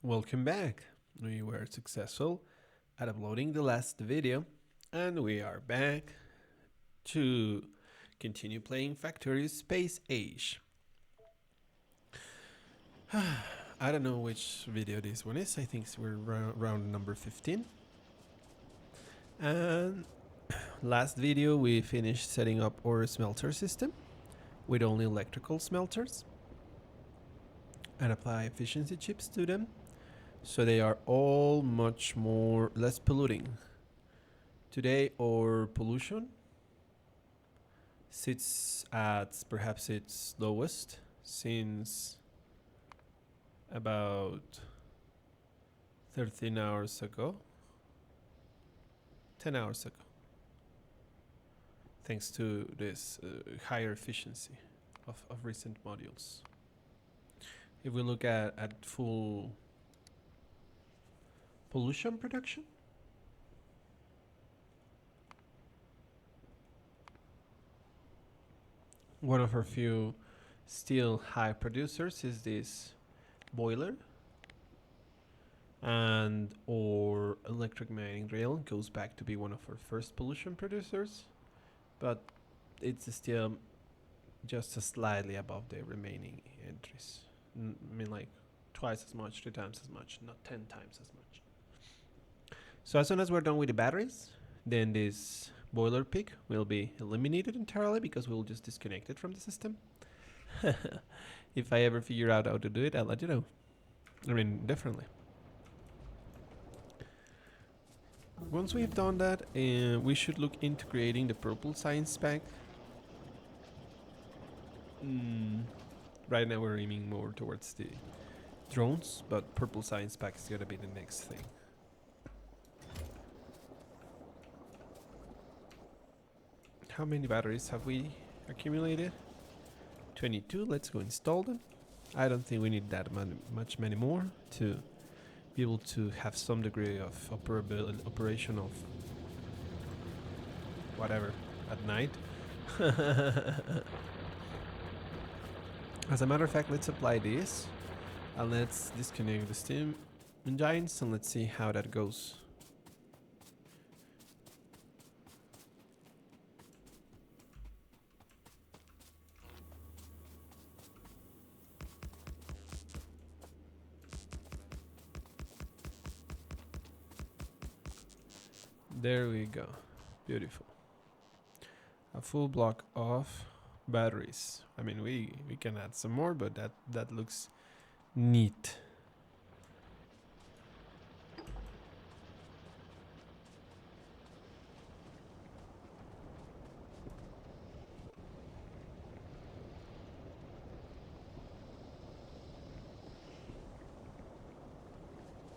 Welcome back. We were successful at uploading the last video, and we are back to continue playing Factorio Space Age. I don't know which video this one is. I think we're around number 15. And last video we finished setting up our smelter system with only electrical smelters and apply efficiency chips to them. So they are all much less polluting. Today our pollution sits at perhaps its lowest since about 13 hours ago, 10 hours ago, thanks to this higher efficiency of recent modules. If we look at full pollution production, one of our few still high producers is this boiler, and our electric mining rail goes back to be one of our first pollution producers, but it's still just slightly above the remaining entries. I mean, like twice as much, 3 times as much, not 10 times as much. So as soon as we're done with the batteries, then this boiler peak will be eliminated entirely because we'll just disconnect it from the system. If I ever figure out how to do it, I'll let you know. I mean, definitely. Once we've done that, we should look into creating the purple science pack. Right now we're aiming more towards the drones, but purple science pack is gonna be the next thing. How many batteries have we accumulated? 22. Let's go install them. I don't think we need that much many more to be able to have some degree of operation of whatever at night. As a matter of fact, let's apply this and let's disconnect the steam engines and let's see how that goes. There we go. Beautiful. A full block of batteries. I mean, we can add some more, but that looks neat.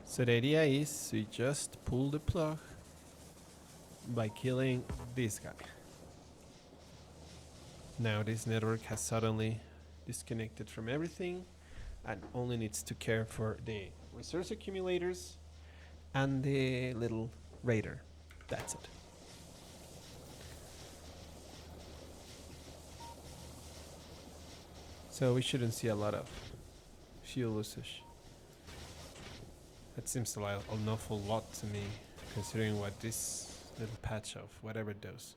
So the idea is we just pull the plug by killing this guy. Now this network has suddenly disconnected from everything and only needs to care for the resource accumulators and the little radar. That's it. So we shouldn't see a lot of fuel usage. That seems like an awful lot to me, considering what this little patch of whatever it does.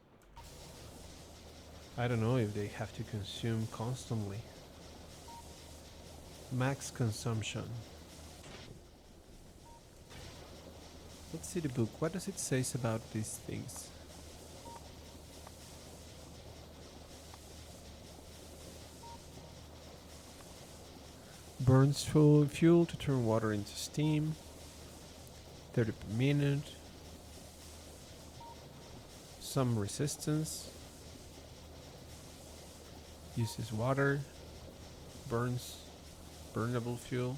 I don't know if they have to consume constantly. Max consumption. Let's see the book. What does it say about these things? Burns fuel to turn water into steam. 30 per minute. Some resistance. Uses water. Burns burnable fuel.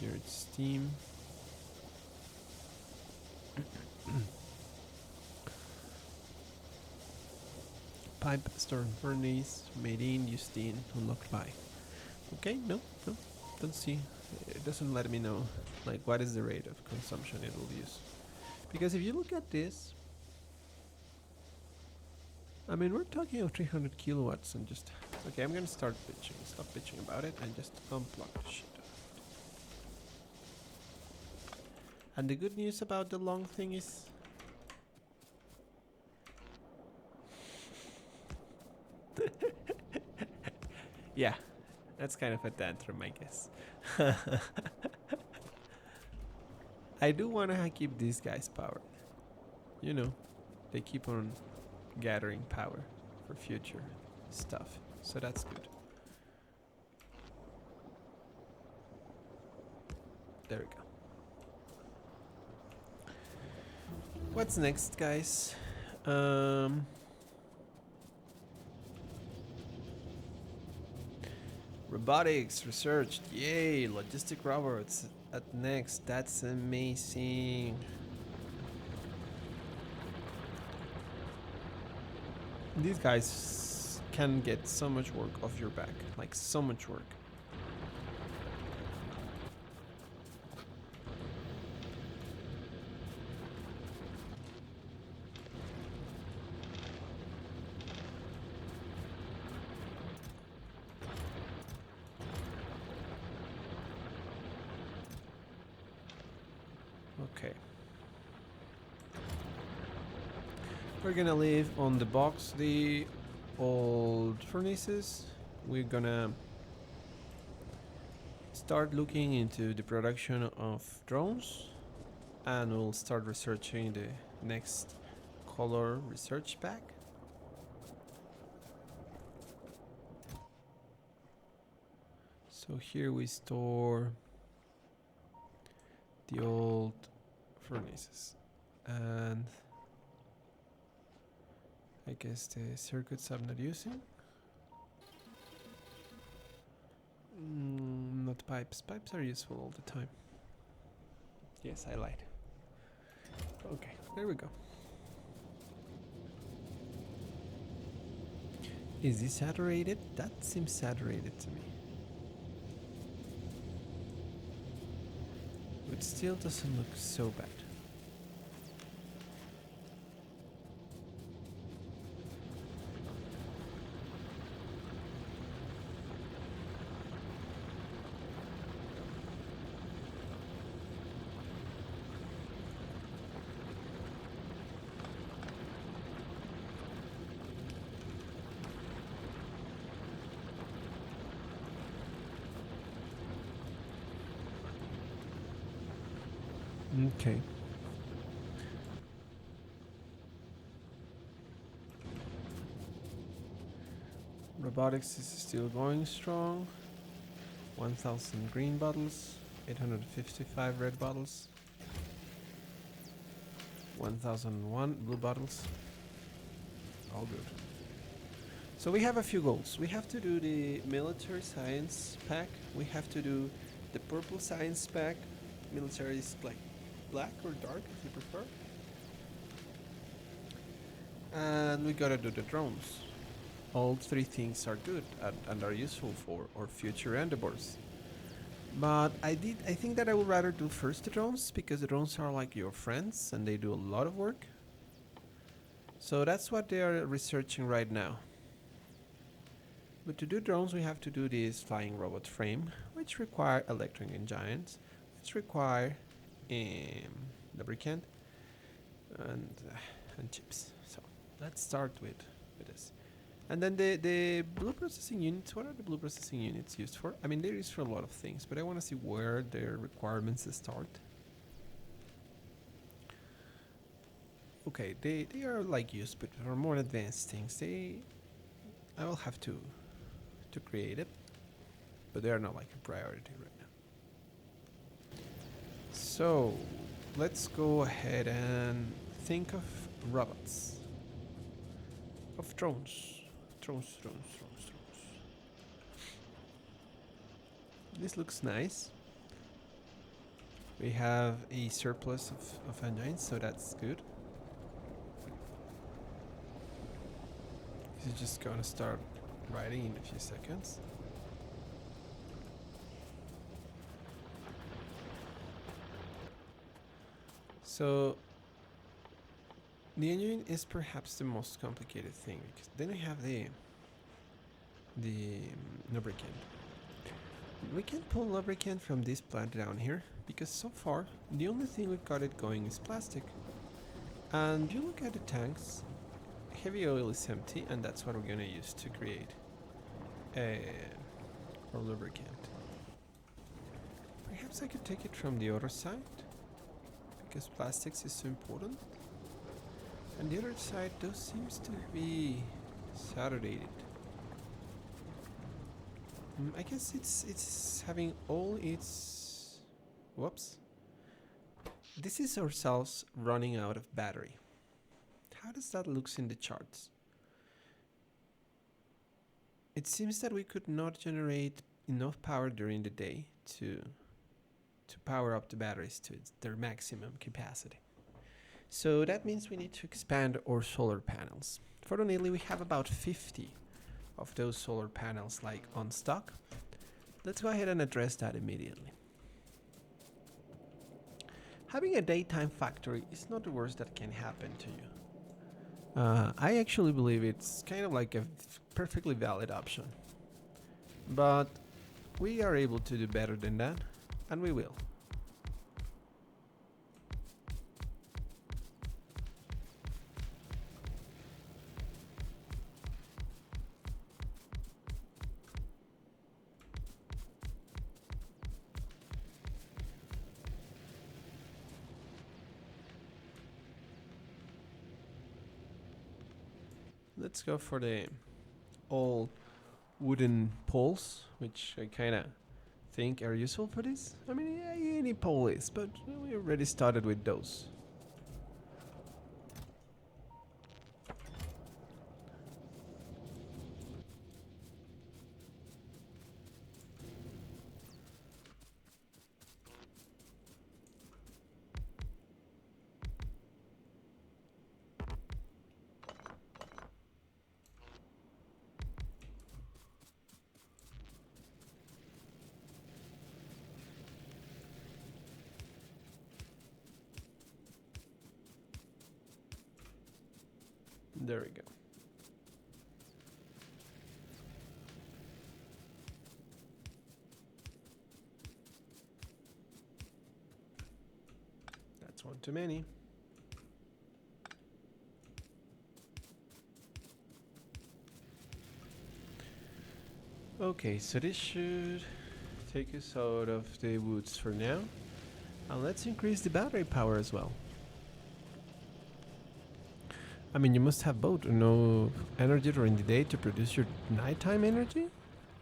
There it's steam. Pipe stern furnace made in, used in, unlocked by. Okay, no, don't see. It doesn't let me know like what is the rate of consumption it will use. Because if you look at this, I mean, we're talking of 300 kilowatts and just... Okay, I'm gonna start bitching. Stop bitching about it and just unplug the shit. And the good news about the long thing is... Yeah, that's kind of a tantrum, I guess. I do want to keep these guys powered. You know, they keep on gathering power for future stuff. So that's good. There we go. What's next, guys? Robotics research. Yay! Logistic robots at next. That's amazing. These guys can get so much work off your back. Like, so much work. Okay. We're gonna leave on the box the old furnaces. We're gonna start looking into the production of drones, and we'll start researching the next color research pack. So here we store the old furnaces, and I guess the circuits I'm not using. Not pipes. Pipes are useful all the time. Yes, I lied. Okay, there we go. Is this saturated? That seems saturated to me. It still doesn't look so bad. Okay. Robotics is still going strong. 1000 green bottles, 855 red bottles, 1001 blue bottles. All good. So we have a few goals. We have to do the military science pack. We have to do the purple science pack. Military is black or dark if you prefer. And we gotta do the drones. All three things are good and are useful for our future endeavors. But I think that I would rather do first the drones, because the drones are like your friends and they do a lot of work. So that's what they are researching right now. But to do drones, we have to do this flying robot frame, which require electric engines, which require lubricant and chips. So let's start with this. And then the blue processing units, what are the blue processing units used for? I mean, they're used for a lot of things, but I want to see where their requirements start. Okay, they are like used, but for more advanced things, I will have to create it, but they are not like a priority right now. So let's go ahead and think of robots, of drones. Drones. This looks nice. We have a surplus of engines, so that's good. This is just gonna start riding in a few seconds. So The engine is perhaps the most complicated thing, because then we have the lubricant. We can pull lubricant from this plant down here, because so far the only thing we've got it going is plastic. And you look at the tanks, heavy oil is empty, and that's what we're gonna use to create our lubricant. Perhaps I could take it from the other side, because plastics is so important. And the other side, those seems to be saturated. I guess it's having all its... Whoops. This is ourselves running out of battery. How does that look in the charts? It seems that we could not generate enough power during the day to power up the batteries to their maximum capacity. So that means we need to expand our solar panels. Fortunately, we have about 50 of those solar panels like on stock. Let's go ahead and address that immediately. Having a daytime factory is not the worst that can happen to you. I actually believe it's kind of like a perfectly valid option. But we are able to do better than that, and we will. Let's go for the all wooden poles, which I kind of think are useful for this. I mean, yeah, any pole is, but we already started with those. There we go. That's one too many. Okay, so this should take us out of the woods for now. And let's increase the battery power as well. I mean, you must have both enough energy during the day to produce your nighttime energy,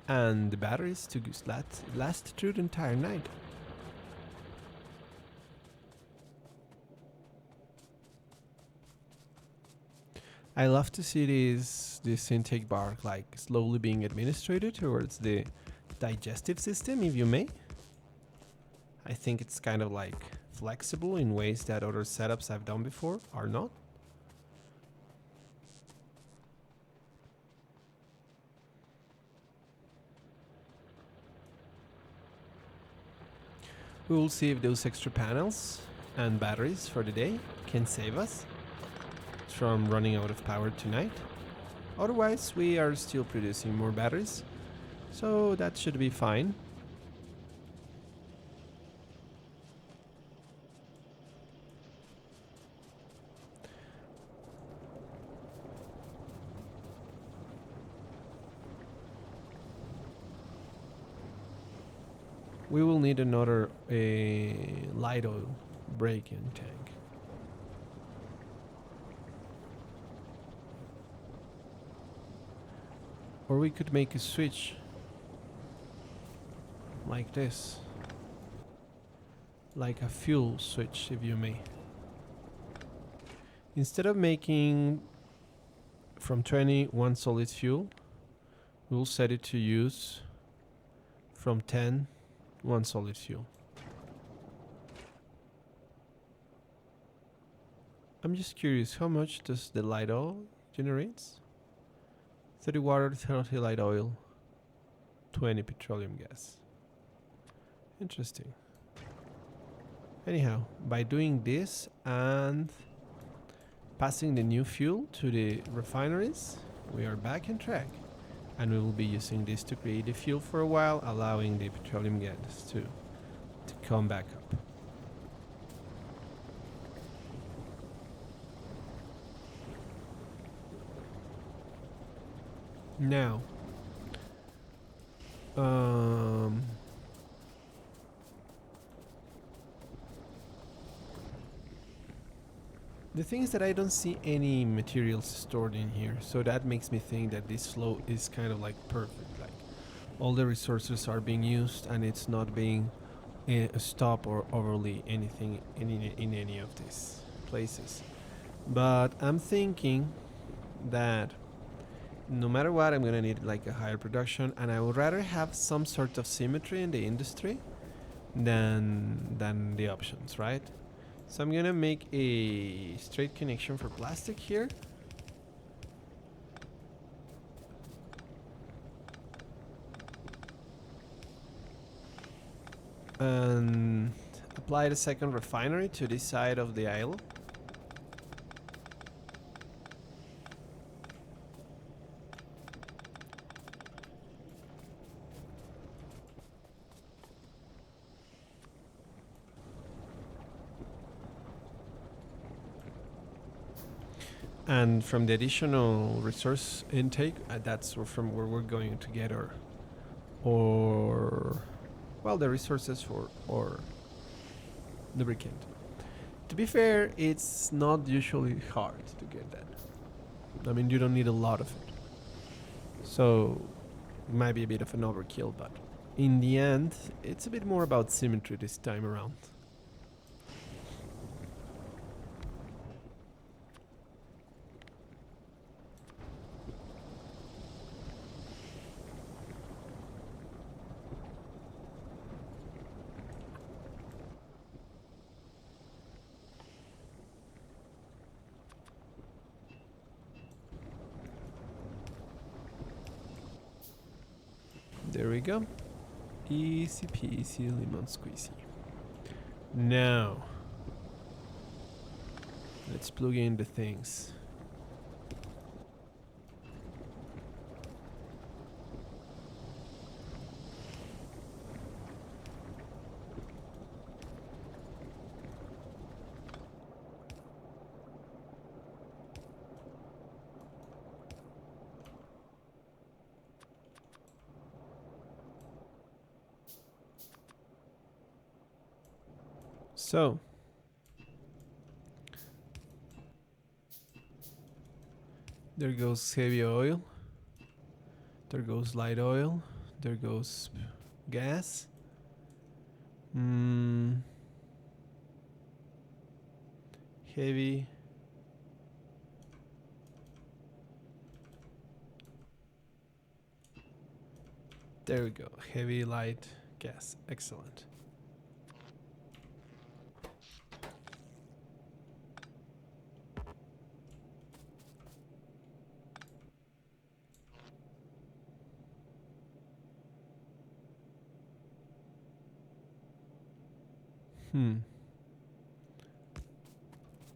and the batteries to last through the entire night. I love to see this intake bar like slowly being administrated towards the digestive system, if you may. I think it's kind of like flexible in ways that other setups I've done before are not. We will see if those extra panels and batteries for the day can save us from running out of power tonight. Otherwise, we are still producing more batteries, so that should be fine. We will need another light oil break-in tank. Or we could make a switch like this. Like a fuel switch, if you may. Instead of making from 21 solid fuel, we'll set it to use from 10 one solid fuel. I'm just curious, how much does the light oil generates? 30 water, 30 light oil, 20 petroleum gas. Interesting. Anyhow, by doing this and passing the new fuel to the refineries, we are back on track. And we will be using this to create the fuel for a while, allowing the petroleum gas to come back up. Now, the thing is that I don't see any materials stored in here, so that makes me think that this flow is kind of like perfect. Like all the resources are being used and it's not being stopped or overly anything in any of these places. But I'm thinking that no matter what, I'm gonna need like a higher production, and I would rather have some sort of symmetry in the industry than the options, right? So I'm gonna make a straight connection for plastic here. And apply the second refinery to this side of the aisle. And from the additional resource intake, that's from where we're going to get our, the resources for our lubricant. To be fair, it's not usually hard to get that. I mean, you don't need a lot of it. So, it might be a bit of an overkill, but in the end, it's a bit more about symmetry this time around. There we go. Easy peasy lemon squeezy. Now, let's plug in the things. So, there goes heavy oil, there goes light oil, there goes gas. Heavy. There we go. Heavy, light, gas. Excellent.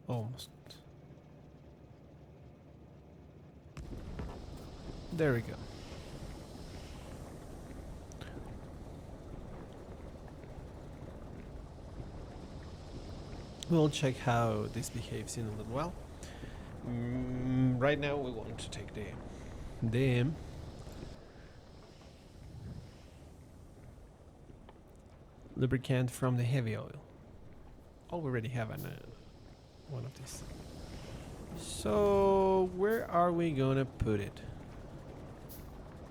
Almost. There we go. We'll check how this behaves in a little while. Right now we want to take the lubricant from the heavy oil. Oh, we already have one of these. So where are we gonna put it?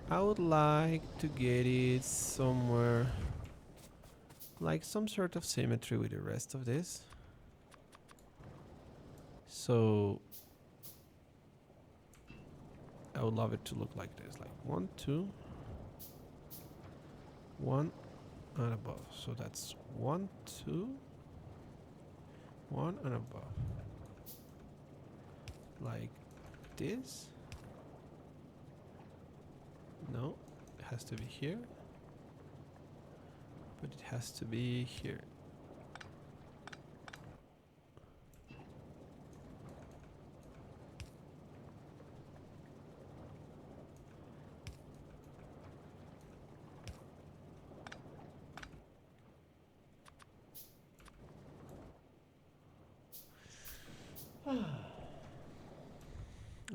I would like to get it somewhere like some sort of symmetry with the rest of this. So I would love it to look like this, like 1, 2, 1 and above. So that's 1, 2, 1 and above. Like this. No, it has to be here. But it has to be here.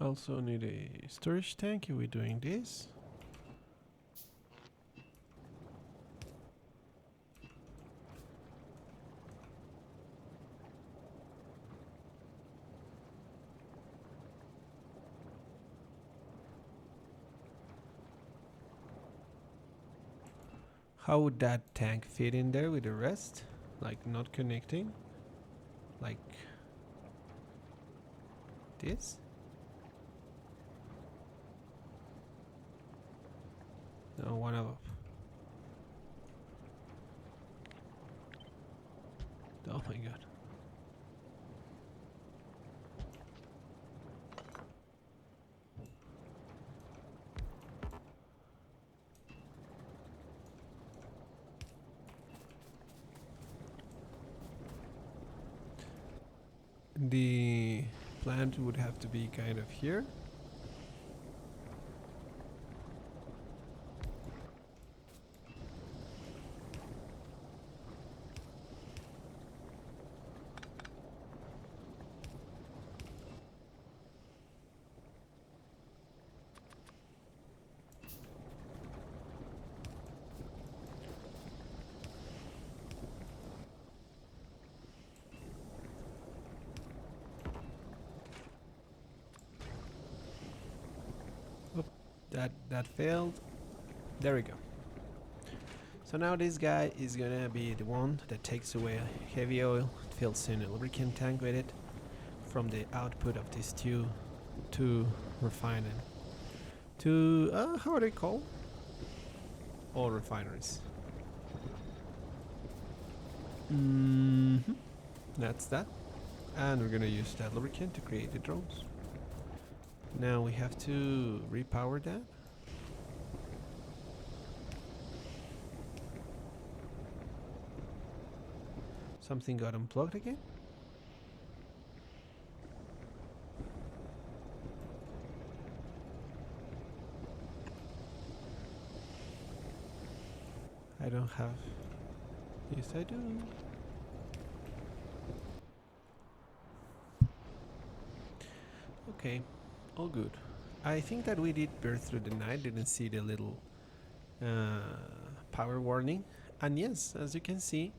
Also need a storage tank if we're doing this. How would that tank fit in there with the rest? Like not connecting? Like this? No, one above. Oh my god. The plant would have to be kind of here. That failed. There we go. So now this guy is gonna be the one that takes away heavy oil, fills in a lubricant tank with it from the output of these two refining. How are they called? Oil refineries. That's that. And we're gonna use that lubricant to create the drones. Now we have to repower that. Something got unplugged again. I don't have. Yes, I do. Okay, all good. I think that we did burn through the night, didn't see the little power warning. And yes, as you can see,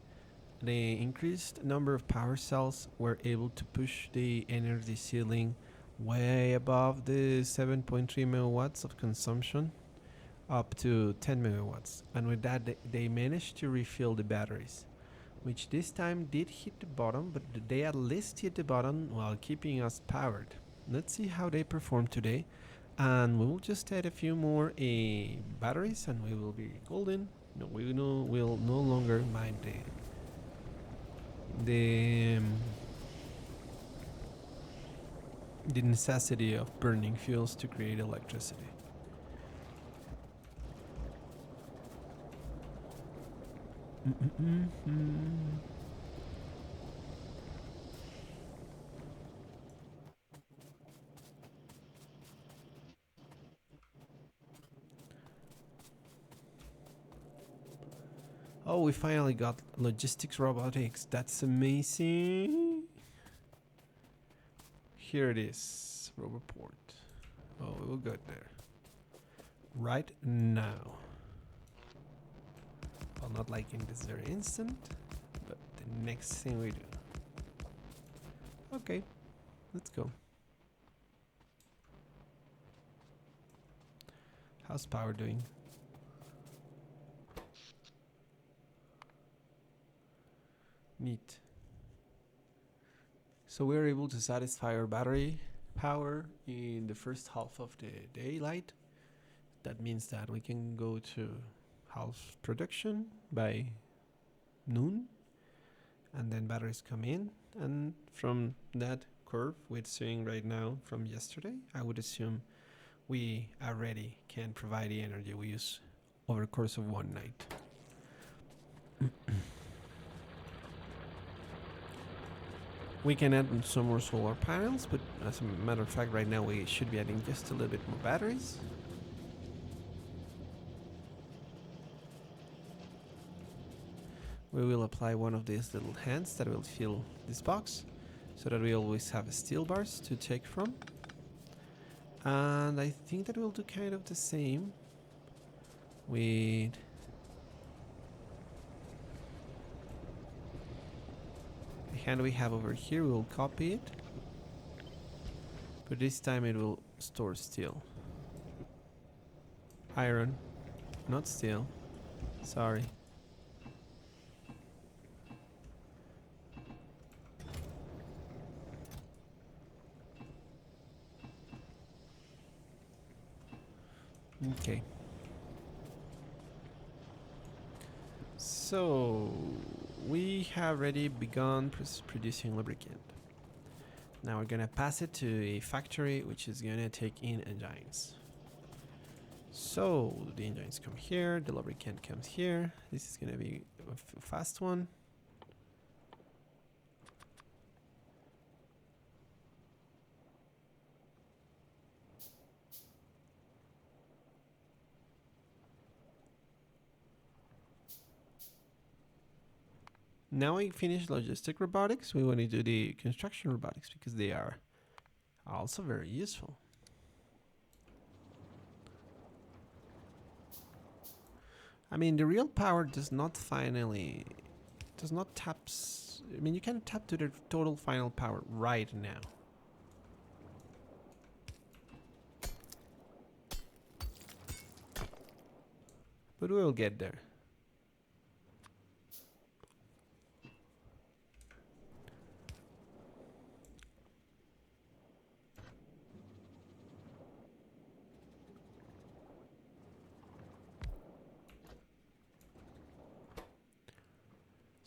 the increased number of power cells were able to push the energy ceiling way above the 7.3 megawatts of consumption up to 10 megawatts. And with that, they managed to refill the batteries, which this time did hit the bottom, but they at least hit the bottom while keeping us powered. Let's see how they perform today. And we will just add a few more batteries and we will be golden. No, we will no longer mind the necessity of burning fuels to create electricity. Oh, we finally got logistics robotics. That's amazing. Here it is, Roboport. Oh, we will get there right now. Well, not like in this very instant, but the next thing we do. Okay, let's go. How's power doing? Neat. So we're able to satisfy our battery power in the first half of the daylight. That means that we can go to half production by noon, and then batteries come in, and from that curve we're seeing right now from yesterday, I would assume we already can provide the energy we use over the course of one night. We can add some more solar panels, but as a matter of fact right now we should be adding just a little bit more batteries. We will apply one of these little hands that will fill this box so that we always have steel bars to take from. And I think that we'll do kind of the same with the hand we have over here. We'll copy it, but this time it will store steel. Iron, not steel. Sorry. Okay. So we have already begun producing lubricant. Now we're gonna pass it to a factory which is gonna take in engines. So the engines come here, the lubricant comes here. This is gonna be a fast one. Now we finished logistic robotics. We want to do the construction robotics because they are also very useful. I mean, the real power does not taps. I mean, you can tap to the total final power right now. But we'll get there.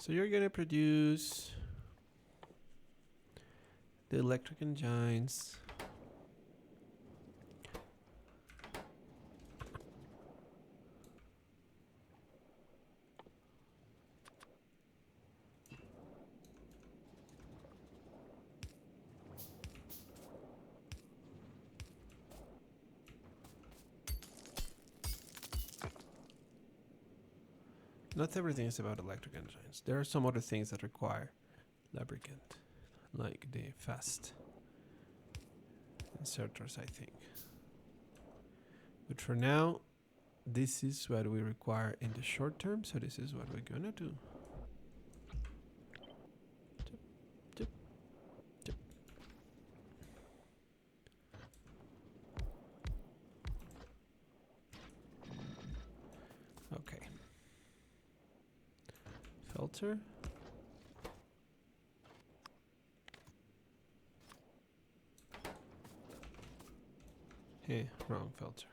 So you're gonna produce the electric engines. Not everything is about electric engines. There are some other things that require lubricant, like the fast inserters, I think. But for now, this is what we require in the short term, so this is what we're gonna do. Tip, tip, tip. Okay. Filter. Hey, wrong filter.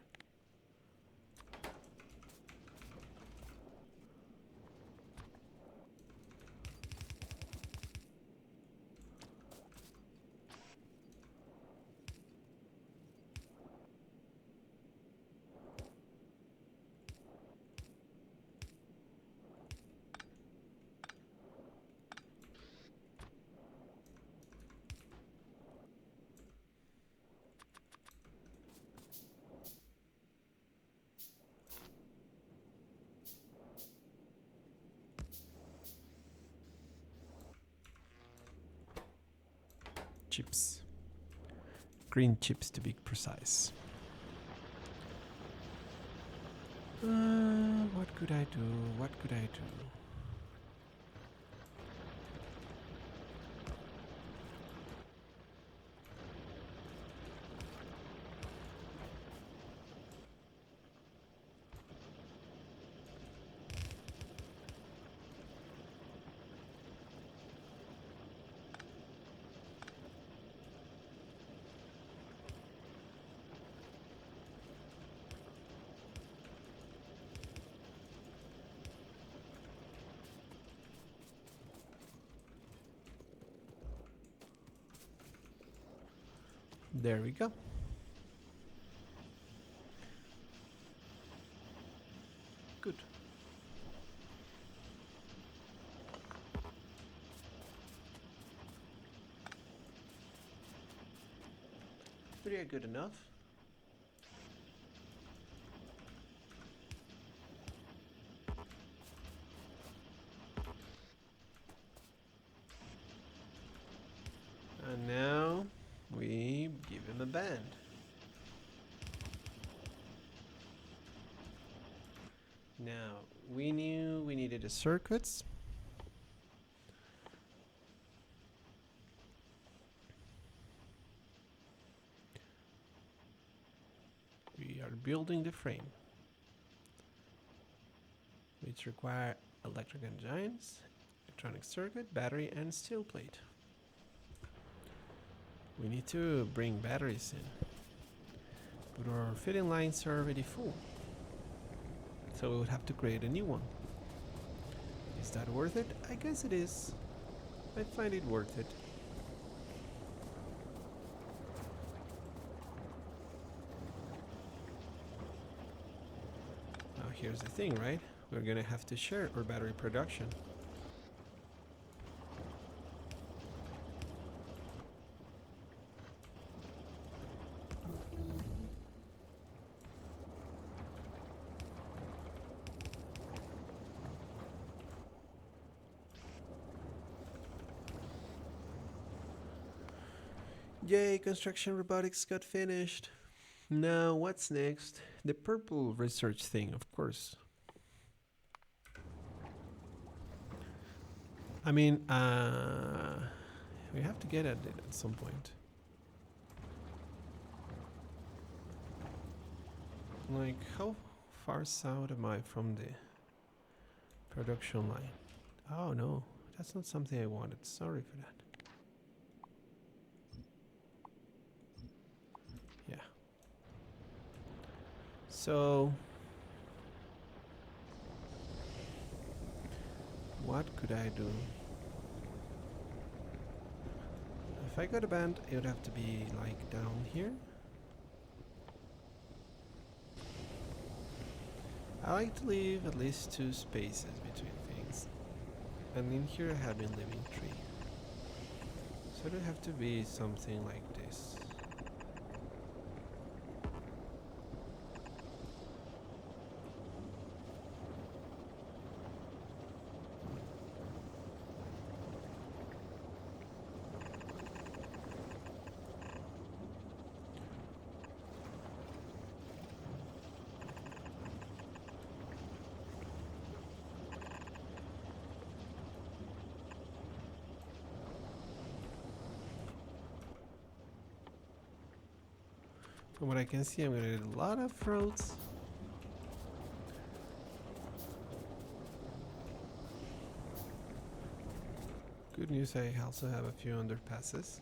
Chips. Green chips to be precise. What could I do? What could I do? There we go. Good. Pretty good enough. And now we give him a band. Now, we knew we needed the circuits. We are building the frame, which require electric engines, electronic circuit, battery, and steel plate. We need to bring batteries in, but our fitting lines are already full, so we would have to create a new one. Is that worth it? I guess it is. I find it worth it. Now here's the thing, right? We're gonna have to share our battery production. Yay, construction robotics got finished. Now, what's next? The purple research thing, of course. I mean, we have to get at it at some point. Like, how far south am I from the production line? Oh no, that's not something I wanted. Sorry for that. Yeah. So, what could I do? If I got a band, it would have to be like down here. I like to leave at least 2 spaces between things. And in here I have been leaving 3. So it would have to be something like this. From what I can see, I'm gonna need a lot of roads. Good news, I also have a few underpasses.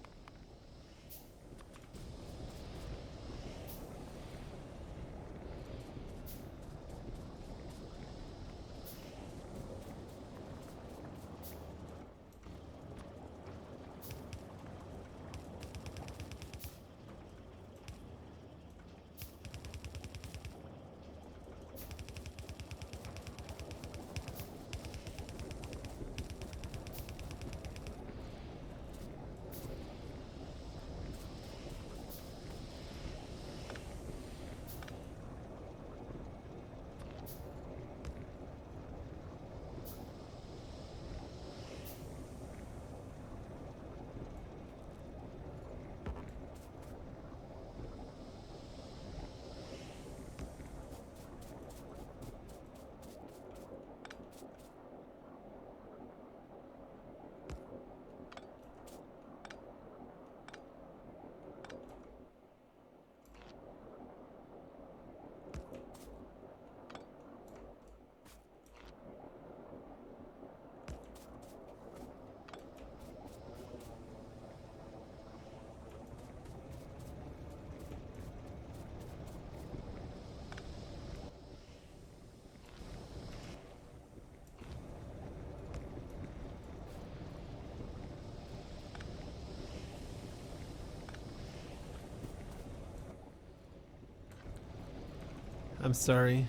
I'm sorry,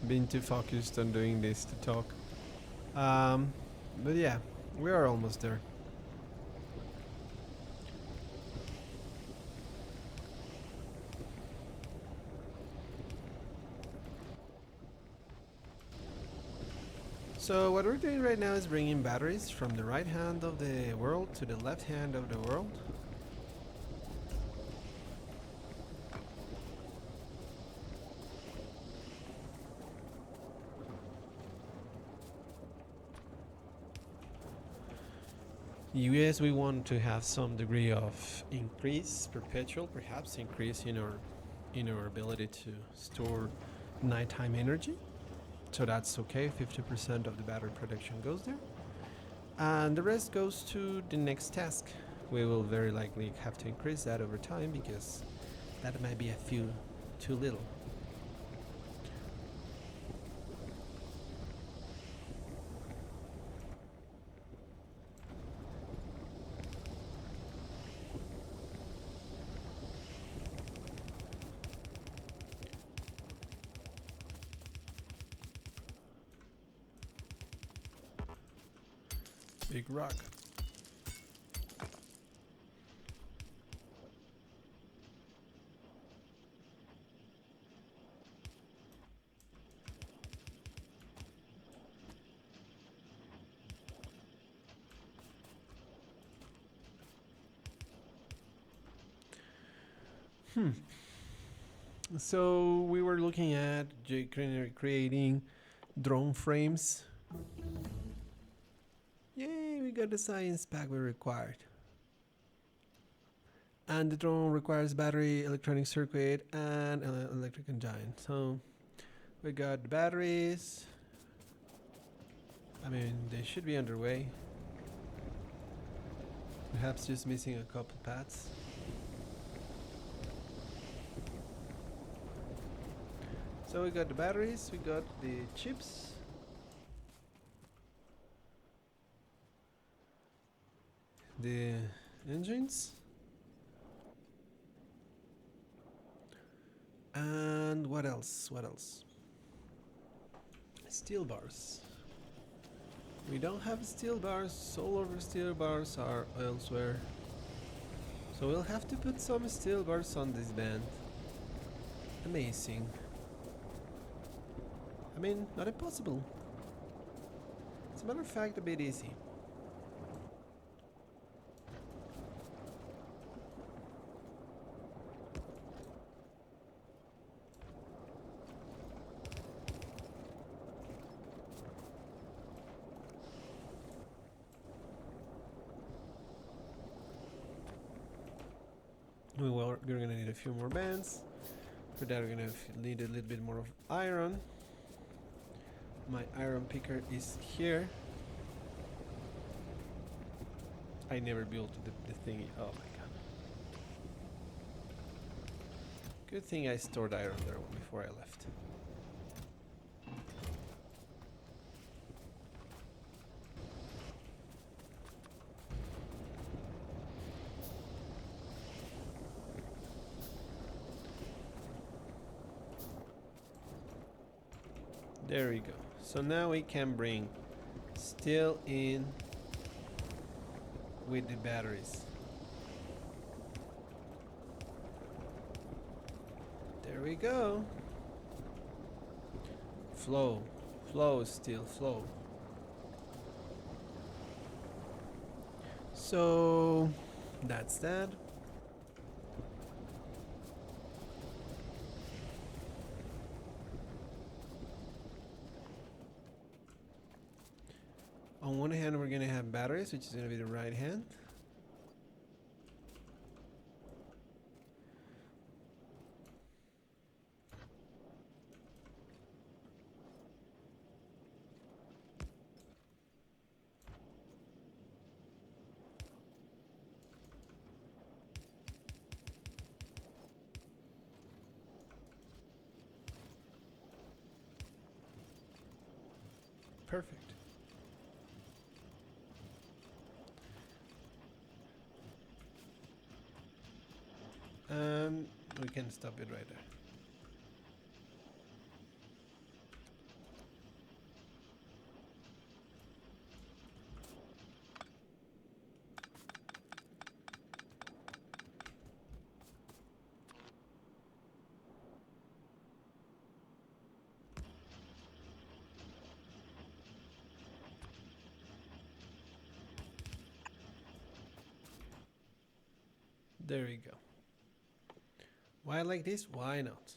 been too focused on doing this to talk. But yeah, we are almost there. So what we're doing right now is bringing batteries from the right hand of the world to the left hand of the world. Yes, we want to have some degree of increase, perpetual, perhaps increase in our ability to store nighttime energy. So that's okay. 50% of the battery production goes there, and the rest goes to the next task. We will very likely have to increase that over time because that might be a few too little. Big rock. So we were looking at creating drone frames. Yay, we got the science pack we required. And the drone requires battery, electronic circuit, and electric engine. So we got the batteries. I mean, they should be underway. Perhaps just missing a couple pads. So we got the batteries, we got the chips. The engines. And what else? What else? Steel bars. We don't have steel bars. All of our steel bars are elsewhere. So we'll have to put some steel bars on this band. Amazing. I mean, not impossible. As a matter of fact, a bit easy. We're gonna need a few more bands. For that, we're gonna need a little bit more of iron. My iron picker is here. I never built the thingy. Oh my god. Good thing I stored iron there before I left. There we go. So now we can bring steel in with the batteries. There we go. Flow. Flow, steel, flow. So that's that. On one hand, we're gonna have batteries, which is gonna be the right hand. Perfect. We can stop it right there. There we go. Why like this? Why not?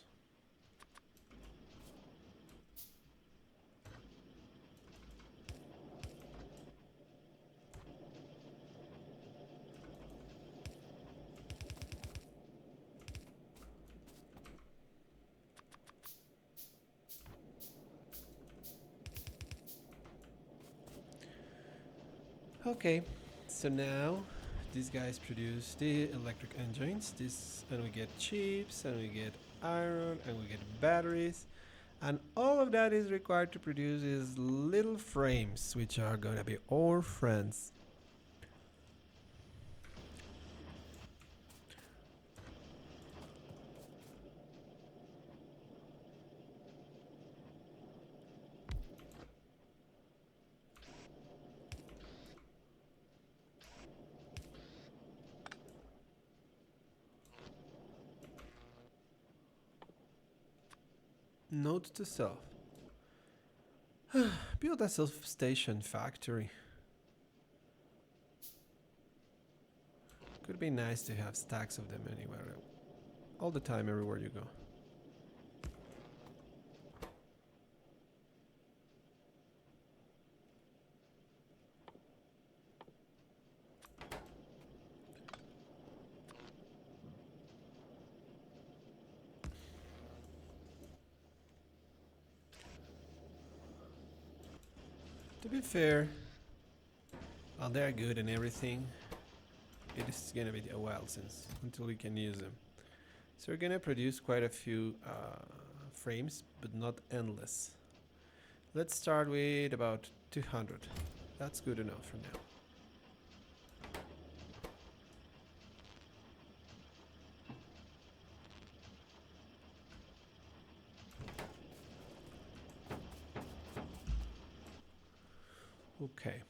Okay, so now these guys produce the electric engines. This, and we get chips, and we get iron, and we get batteries, and all of that is required to produce these little frames, which are gonna be our friends. Note to self: build a self-station factory. Could be nice to have stacks of them anywhere, all the time, everywhere you go. To be fair, while they're good and everything, it is gonna be a while since until we can use them. So we're gonna produce quite a few frames, but not endless. Let's start with about 200. That's good enough for now. Okay.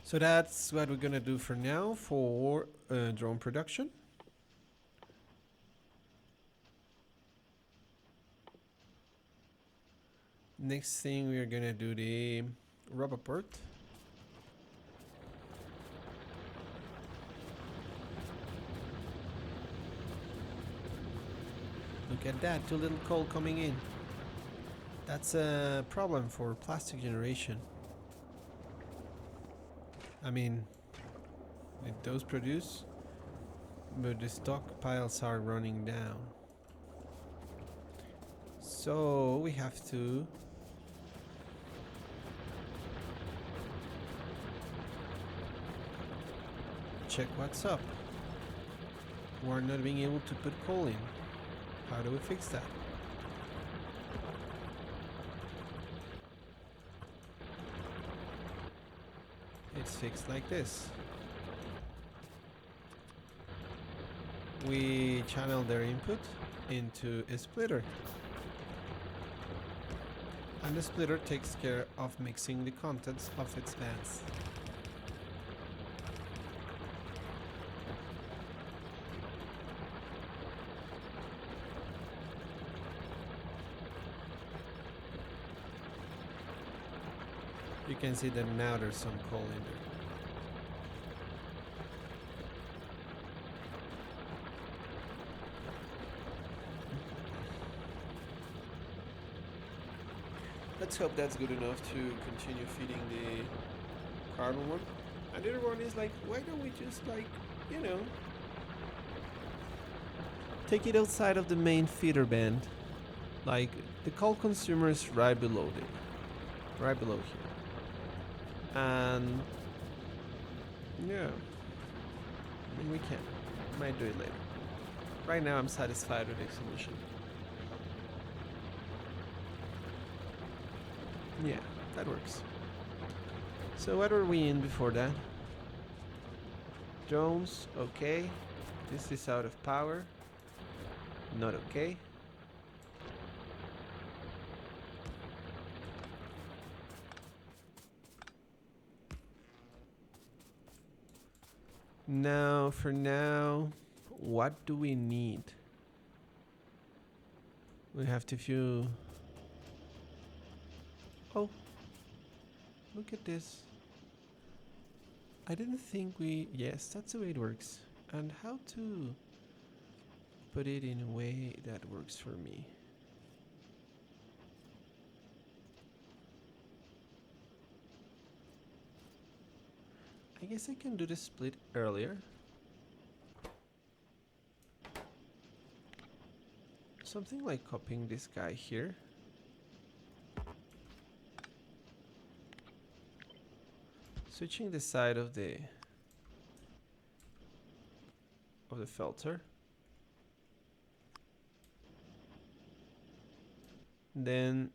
So that's what we're gonna do for now for drone production. Next thing we're gonna do the roboport. Look at that, too little coal coming in. That's a problem for plastic generation. I mean, it does produce, but the stockpiles are running down. So we have to check what's up. We're not being able to put coal in. How do we fix that? It's fixed like this. We channel their input into a splitter. And the splitter takes care of mixing the contents of its vans. You can see that now there's some coal in there. Let's hope that's good enough to continue feeding the carbon one. And the other one is like, why don't we just like, you know, take it outside of the main feeder band? Like, the coal consumer is right below it. Right below here. And yeah, I mean, we can. Might do it later. Right now I'm satisfied with the solution. Yeah, that works. So what were we in before that? Drones, okay. This is out of power. Not okay. Now, for now, what do we need? We have to few. Oh, look at this. I didn't think we. Yes, that's the way it works. And how to put it in a way that works for me. I guess I can do the split earlier. Something like copying this guy here. switching the side of the filter. Then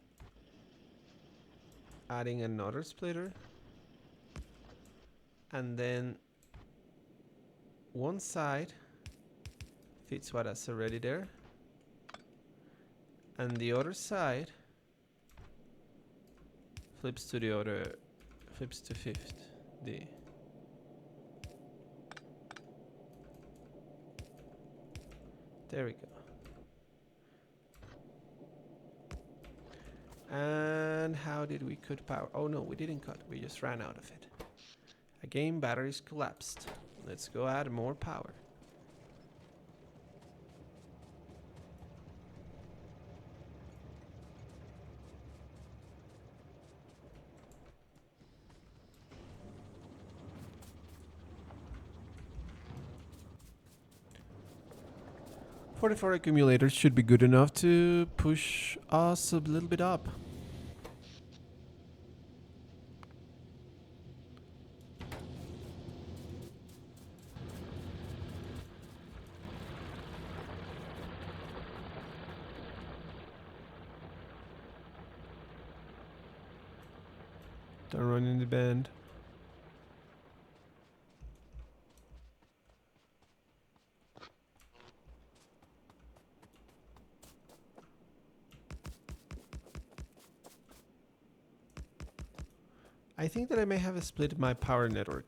adding another splitter, and then one side fits what is already there, and the other side flips to the other, flips to fifth. There we go. And how did we cut power? Oh no, we didn't cut, we just ran out of it. Again, batteries collapsed. Let's go add more power. Forty-four accumulators should be good enough to push us a little bit up. Don't run in the bend. I think that I may have split my power network.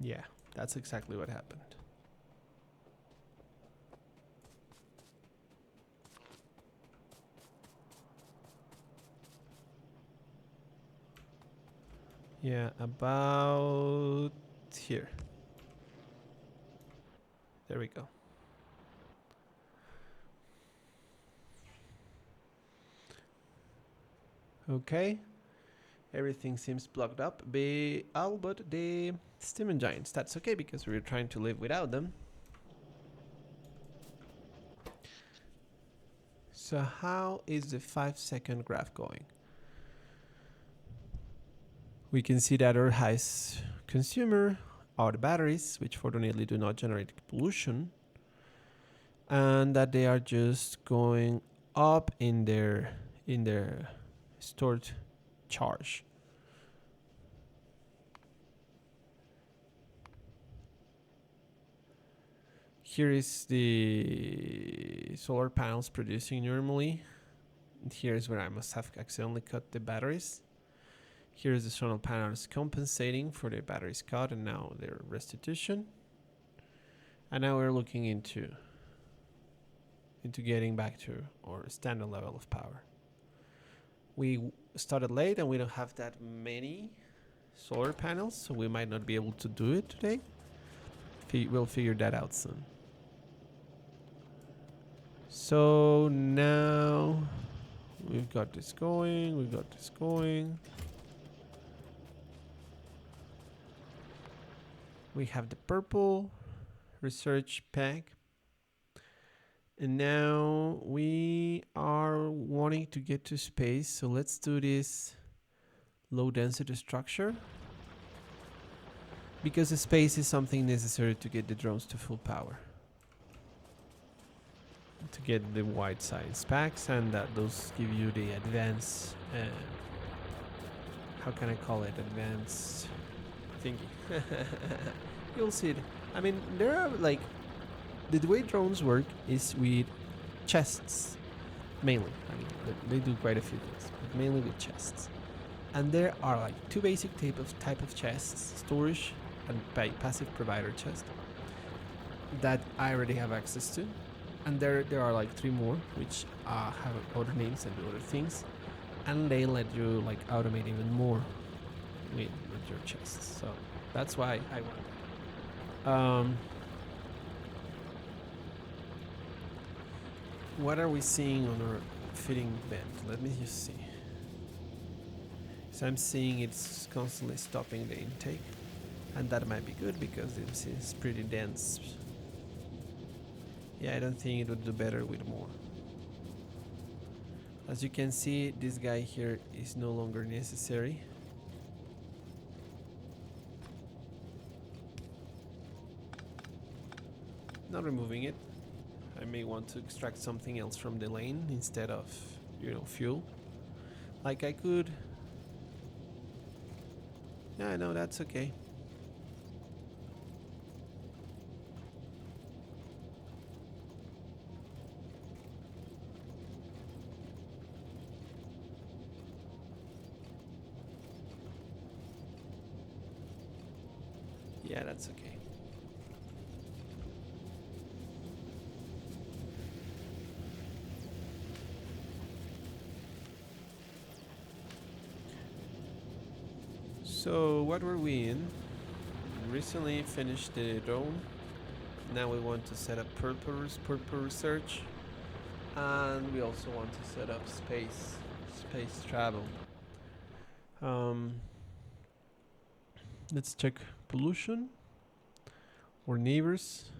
Yeah, that's exactly what happened. Yeah, about here. There we go. Okay. Everything seems blocked up. All but the steam engines. That's okay because we're trying to live without them. So how is the 5-second graph going? We can see that our highest consumer are the batteries, which fortunately do not generate pollution, and that they are just going up in their stored charge. Here is the solar panels producing normally. And here is where I must have accidentally cut the batteries. Here is the solar panels compensating for the batteries cut and now their restitution. And now we're looking into getting back to our standard level of power. We started late and we don't have that many solar panels, so we might not be able to do it today. We'll figure that out soon. So now we've got this going, We have the purple research pack. And now we are wanting to get to space, so let's do this low density structure. Because the space is something necessary to get the drones to full power. To get the wide size packs, and those give you the advanced, how can I call it, advanced thingy. You'll see it. I mean, there are like, the way drones work is with chests, mainly. I mean, they do quite a few things, but mainly with chests. And there are like two basic type of chests: storage and passive provider chest, that I already have access to. And there are like 3 more, which have other names and do other things, and they let you like automate even more with your chests. So that's why I want. What are we seeing on our fitting bend? Let me just see. So I'm seeing it's constantly stopping the intake, and that might be good because this is pretty dense. Yeah, I don't think it would do better with more. As you can see, this guy here is no longer necessary. Not removing it. I may want to extract something else from the lane instead of, fuel. Like I could. Yeah, no, that's okay. Yeah, that's okay. So what were we in? Recently finished the drone. Now we want to set up purple research, and we also want to set up space travel. Let's check pollution. Our neighbors,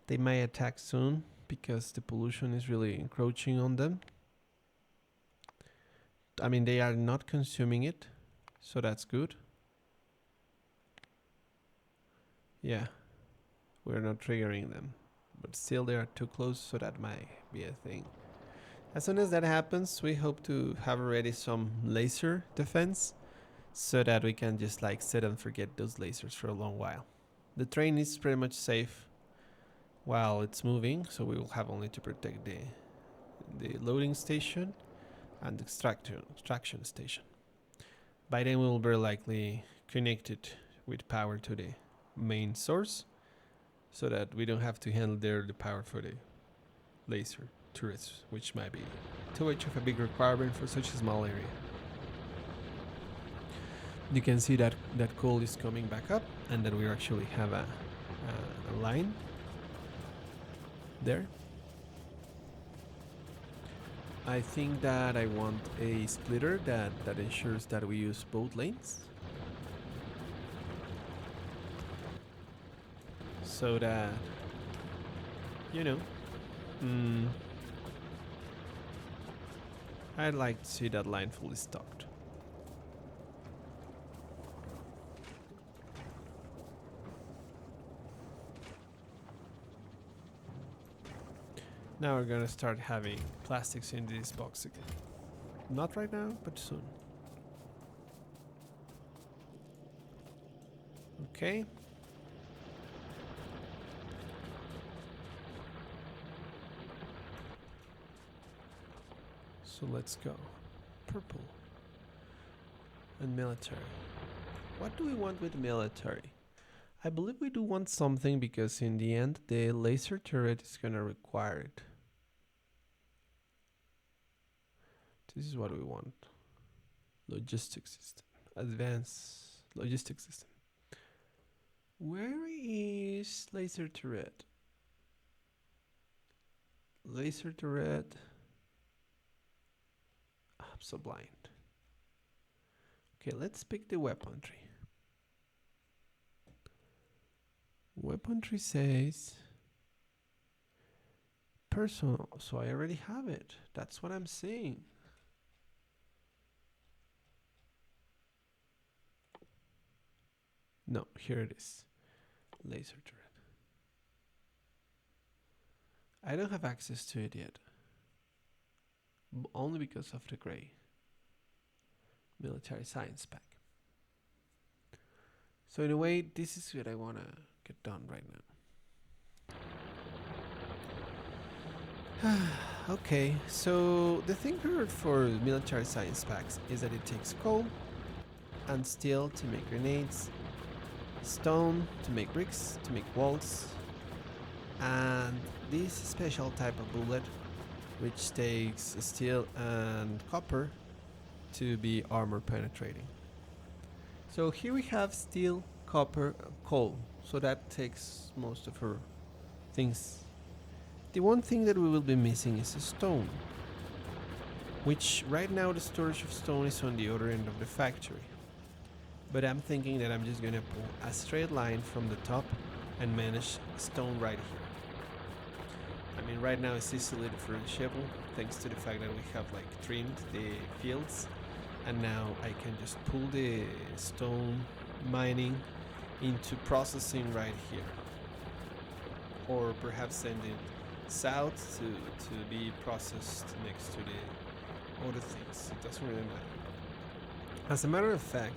they may attack soon because the pollution is really encroaching on them. I mean, they are not consuming it, so that's good. Yeah, we're not triggering them, but still they are too close, so that might be a thing. As soon as that happens, we hope to have already some laser defense, so that we can just like sit and forget those lasers for a long while. The train is pretty much safe while it's moving, so we will have only to protect the loading station and the extraction station. By then we will very likely connect it with power to the main source, so that we don't have to handle the power for the laser turrets, which might be too much of a big requirement for such a small area. You can see that coal is coming back up, and that we actually have a line there. I think that I want a splitter that ensures that we use both lanes, so that I'd like to see that line fully stopped. Now we're gonna start having plastics in this box again. Not right now, but soon. Okay. So let's go. Purple. And military. What do we want with military? I believe we do want something, because in the end the laser turret is gonna require it. This is what we want. Logistics system. Advanced logistics system. Where is laser turret? Laser turret. I'm so blind. Okay, let's pick the weaponry. Weaponry says personal, so I already have it. That's what I'm saying. No, here it is. Laser turret. I don't have access to it yet. Only because of the gray. Military science pack. So in a way, this is what I want to get done right now. Okay, so the thing here for military science packs is that it takes coal and steel to make grenades, stone to make bricks, to make walls, and this special type of bullet which takes steel and copper to be armor penetrating. So here we have steel, copper, coal, so that takes most of our things. The one thing that we will be missing is a stone, which right now the storage of stone is on the other end of the factory. But I'm thinking that I'm just gonna pull a straight line from the top and manage stone right here. I mean, right now it's easily differentiable thanks to the fact that we have like trimmed the fields, and now I can just pull the stone mining into processing right here, or perhaps send it south to be processed next to the other things. It doesn't really matter. As a matter of fact,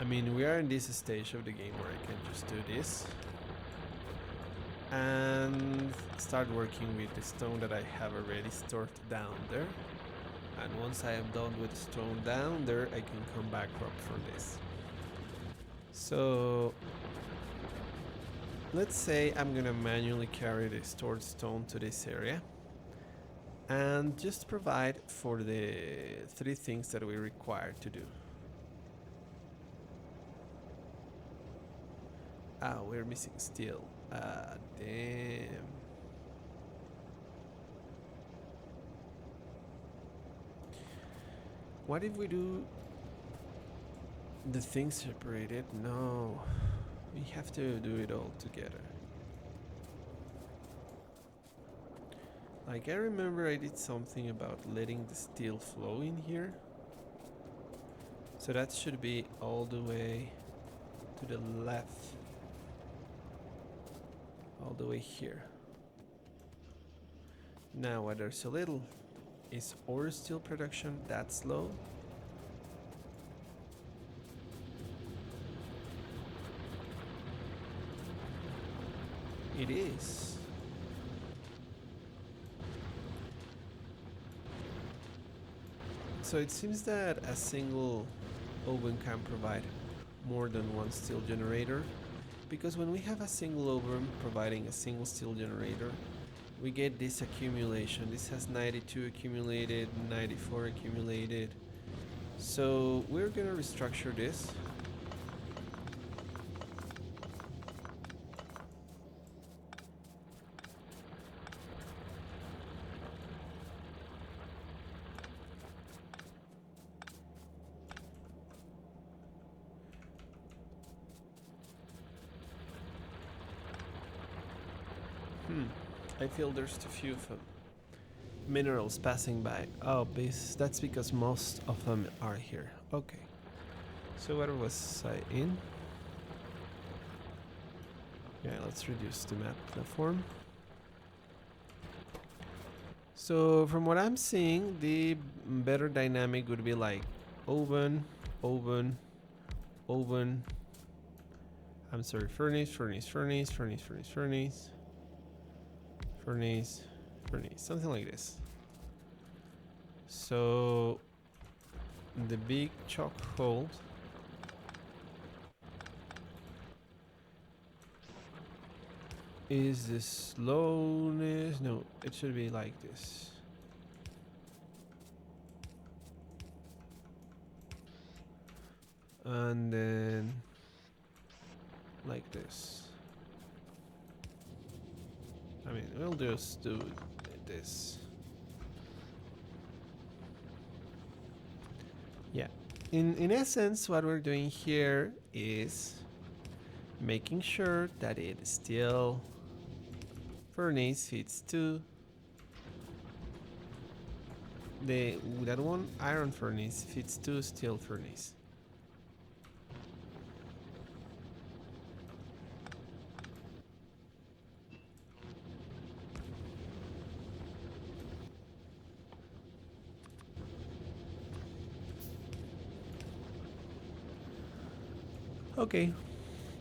I mean, we are in this stage of the game where I can just do this and start working with the stone that I have already stored down there. And once I am done with the stone down there, I can come back up for this. So let's say I'm gonna manually carry the stored stone to this area and just provide for the 3 things that we require to do. Ah, we're missing steel. Ah, damn. What if we do the things separated? No, we have to do it all together. Like, I remember I did something about letting the steel flow in here. So that should be all the way to the left. All the way here. Now what there's a little is ore steel production that slow? It is. So it seems that a single oven can provide more than one steel generator, because when we have a single oven providing a single steel generator, we get this accumulation. This has 92 accumulated, 94 accumulated. So we're gonna restructure this. I feel there's too few of them. Minerals passing by. Oh, that's because most of them are here. Okay. So where was I in? Yeah, let's reduce the map platform. So from what I'm seeing, the better dynamic would be like oven, oven, oven. I'm sorry, furnace, furnace, furnace, furnace, furnace, furnace. Furnace, furnace, something like this. So the big choke hold is the slowness. No, it should be like this. And then like this. I mean, we'll just do this. Yeah. In essence, what we're doing here is making sure that it still furnace fits to that one iron furnace fits to steel furnace. Okay,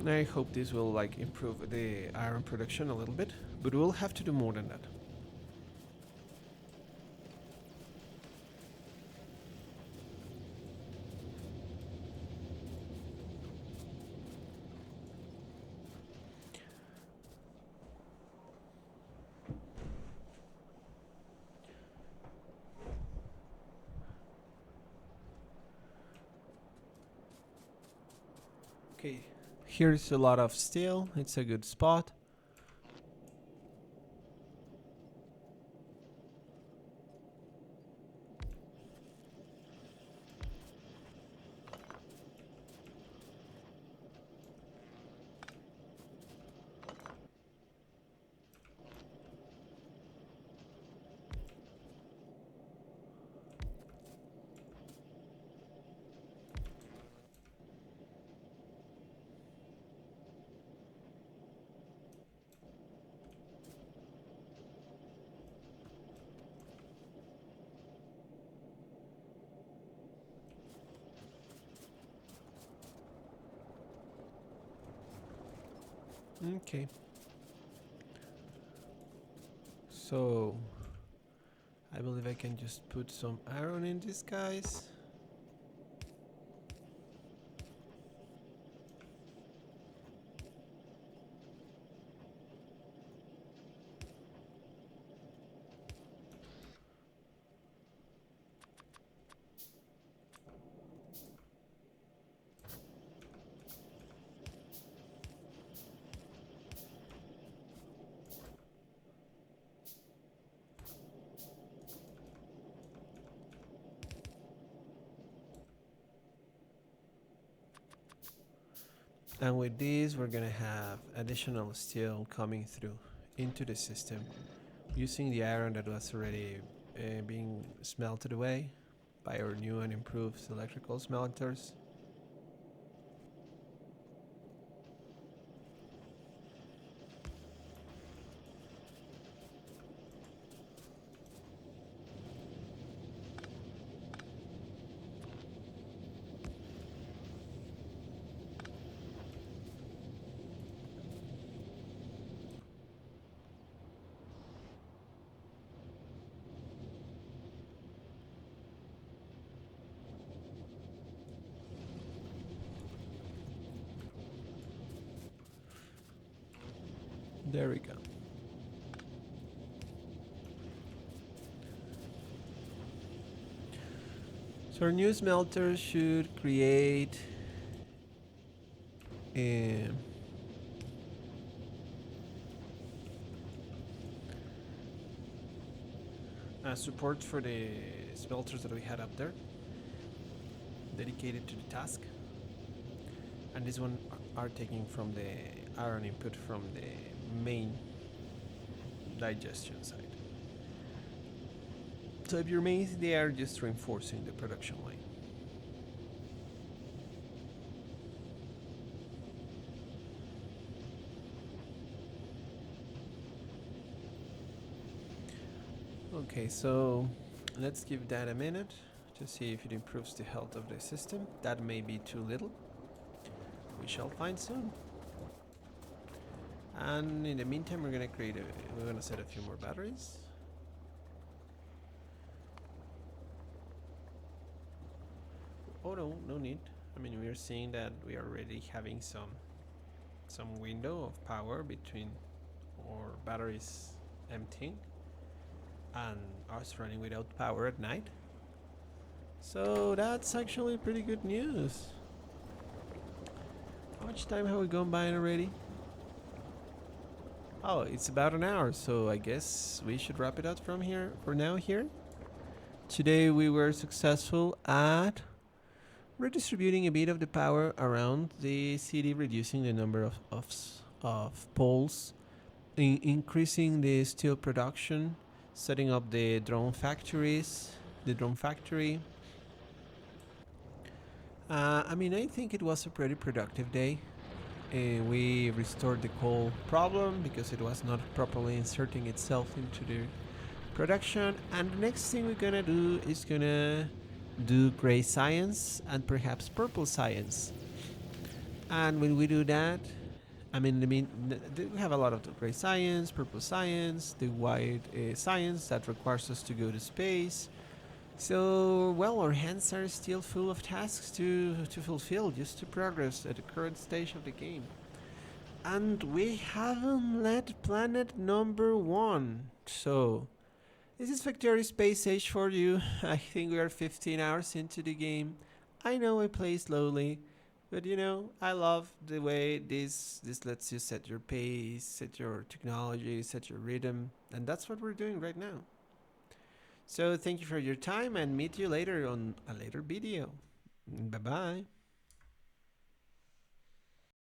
I hope this will like improve the iron production a little bit, but we'll have to do more than that. Okay, here's a lot of steel. It's a good spot. Okay. So I believe I can just put some iron in these guys. And with this, we're gonna have additional steel coming through into the system using the iron that was already being smelted away by our new and improved electrical smelters. There we go. So our new smelter should create um, support for the smelters that we had up there, dedicated to the task. And this one are taking from the iron input from the main digestion side. So if you remain, they are just reinforcing the production line. Okay, so let's give that a minute to see if it improves the health of the system. That may be too little. We shall find soon. And in the meantime, we're gonna set a few more batteries. Oh no, no need. I mean, we're seeing that we are already having some window of power between our batteries emptying and us running without power at night. So that's actually pretty good news. How much time have we gone by already? Oh, it's about an hour, so I guess we should wrap it up from here for now here. Today we were successful at redistributing a bit of the power around the city, reducing the number of poles, increasing the steel production, setting up the drone factories, the drone factory. I mean, I think it was a pretty productive day. We restored the coal problem because it was not properly inserting itself into the production. And the next thing we're gonna do is gonna do gray science and perhaps purple science. And when we do that, we have a lot of the gray science, purple science, the white science that requires us to go to space. So, well, our hands are still full of tasks to fulfill just to progress at the current stage of the game. And we haven't led planet number 1. So, this is Factorio Space Age for you. I think we are 15 hours into the game. I know I play slowly, but you know, I love the way this lets you set your pace, set your technology, set your rhythm, and that's what we're doing right now. So thank you for your time and meet you later on a later video. Bye bye.